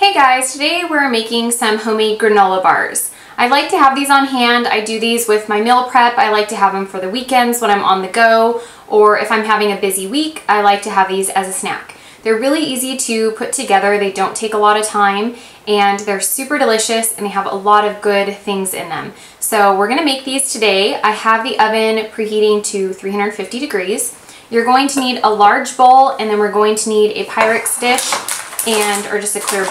Hey guys, today we're making some homemade granola bars. I like to have these on hand. I do these with my meal prep. I like to have them for the weekends when I'm on the go, or if I'm having a busy week, I like to have these as a snack. They're really easy to put together. They don't take a lot of time, and they're super delicious, and they have a lot of good things in them. So we're gonna make these today. I have the oven preheating to 350 degrees. You're going to need a large bowl, and then we're going to need a Pyrex dish or just a clear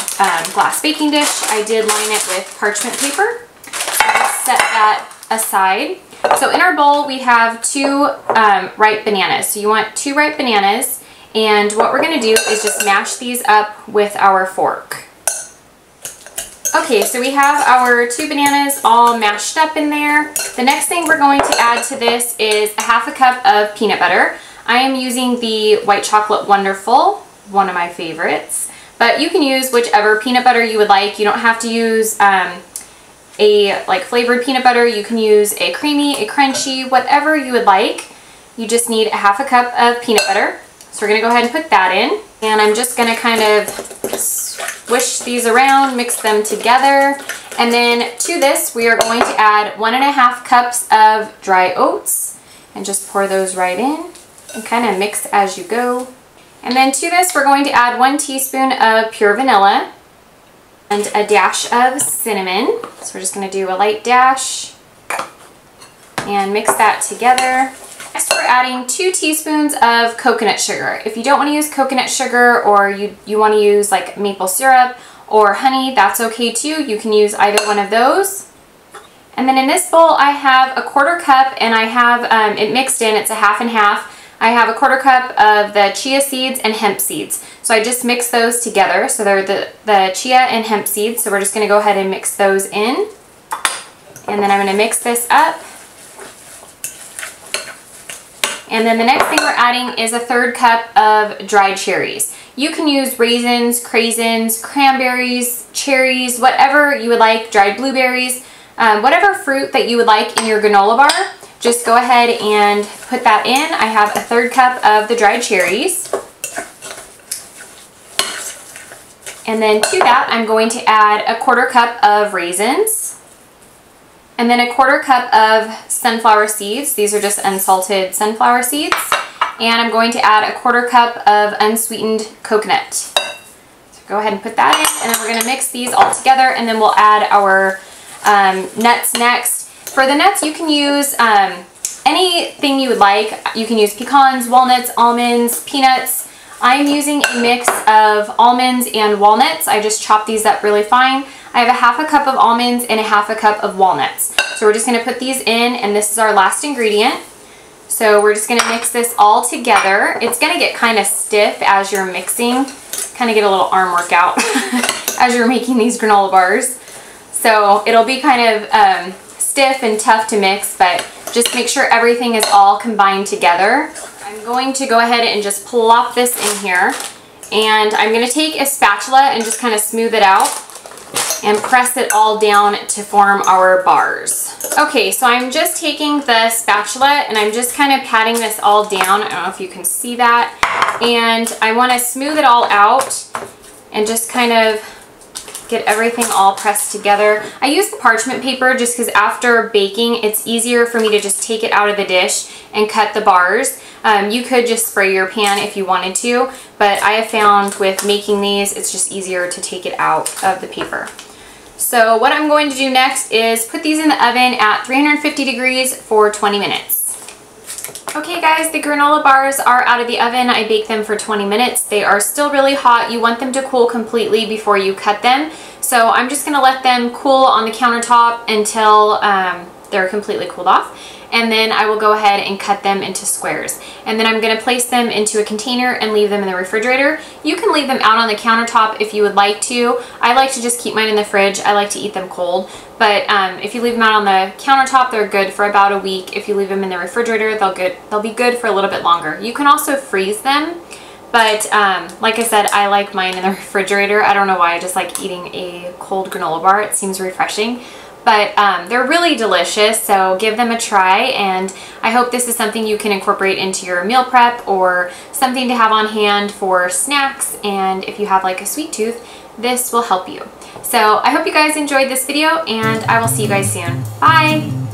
glass baking dish. I did line it with parchment paper. Set that aside. So in our bowl we have two ripe bananas. So you want two ripe bananas, and what we're going to do is just mash these up with our fork. Okay, so we have our two bananas all mashed up in there. The next thing we're going to add to this is a half a cup of peanut butter. I am using the white chocolate Wonderful, one of my favorites, but you can use whichever peanut butter you would like. You don't have to use a flavored peanut butter. You can use a creamy, a crunchy, whatever you would like. You just need a half a cup of peanut butter. So we're gonna go ahead and put that in. And I'm just gonna kind of swish these around, mix them together. And then to this, we are going to add 1.5 cups of dry oats and just pour those right in and kind of mix as you go. And then to this, we're going to add 1 teaspoon of pure vanilla and a dash of cinnamon. So we're just going to do a light dash and mix that together. Next, we're adding 2 teaspoons of coconut sugar. If you don't want to use coconut sugar, or you want to use like maple syrup or honey, that's okay too. You can use either one of those. And then in this bowl, I have a 1/4 cup, and I have it mixed in. It's a half and half. I have a 1/4 cup of the chia seeds and hemp seeds. So I just mix those together. So they're the chia and hemp seeds. So we're just going to go ahead and mix those in. And then I'm going to mix this up. And then the next thing we're adding is a 1/3 cup of dried cherries. You can use raisins, craisins, cranberries, cherries, whatever you would like, dried blueberries, whatever fruit that you would like in your granola bar. Just go ahead and put that in. I have a 1/3 cup of the dried cherries. And then to that, I'm going to add a 1/4 cup of raisins. And then a 1/4 cup of sunflower seeds. These are just unsalted sunflower seeds. And I'm going to add a 1/4 cup of unsweetened coconut. So go ahead and put that in. And then we're going to mix these all together. And then we'll add our nuts next. For the nuts, you can use anything you would like. You can use pecans, walnuts, almonds, peanuts. I'm using a mix of almonds and walnuts. I just chop these up really fine. I have a half a cup of almonds and a half a cup of walnuts. So we're just going to put these in, and this is our last ingredient. So we're just going to mix this all together. It's going to get kind of stiff as you're mixing. Kind of get a little arm workout as you're making these granola bars. So it'll be kind of stiff and tough to mix, but just make sure everything is all combined together. I'm going to go ahead and just plop this in here, and I'm going to take a spatula and just kind of smooth it out and press it all down to form our bars. Okay, so I'm just taking the spatula and I'm just kind of patting this all down. I don't know if you can see that. And I want to smooth it all out and just kind of get everything all pressed together. I use the parchment paper just because after baking, it's easier for me to just take it out of the dish and cut the bars. You could just spray your pan if you wanted to, but I have found with making these, it's just easier to take it out of the paper. So what I'm going to do next is put these in the oven at 350 degrees for 20 minutes. Okay guys, the granola bars are out of the oven. I baked them for 20 minutes. They are still really hot. You want them to cool completely before you cut them. So I'm just going to let them cool on the countertop until they're completely cooled off. And then I will go ahead and cut them into squares. And then I'm going to place them into a container and leave them in the refrigerator. You can leave them out on the countertop if you would like to. I like to just keep mine in the fridge. I like to eat them cold. But if you leave them out on the countertop, they're good for about a week. If you leave them in the refrigerator, they'll be good for a little bit longer. You can also freeze them. But like I said, I like mine in the refrigerator. I don't know why. I just like eating a cold granola bar. It seems refreshing. But they're really delicious, so give them a try, and I hope this is something you can incorporate into your meal prep or something to have on hand for snacks. And if you have like a sweet tooth, this will help you. So I hope you guys enjoyed this video, and I will see you guys soon. Bye!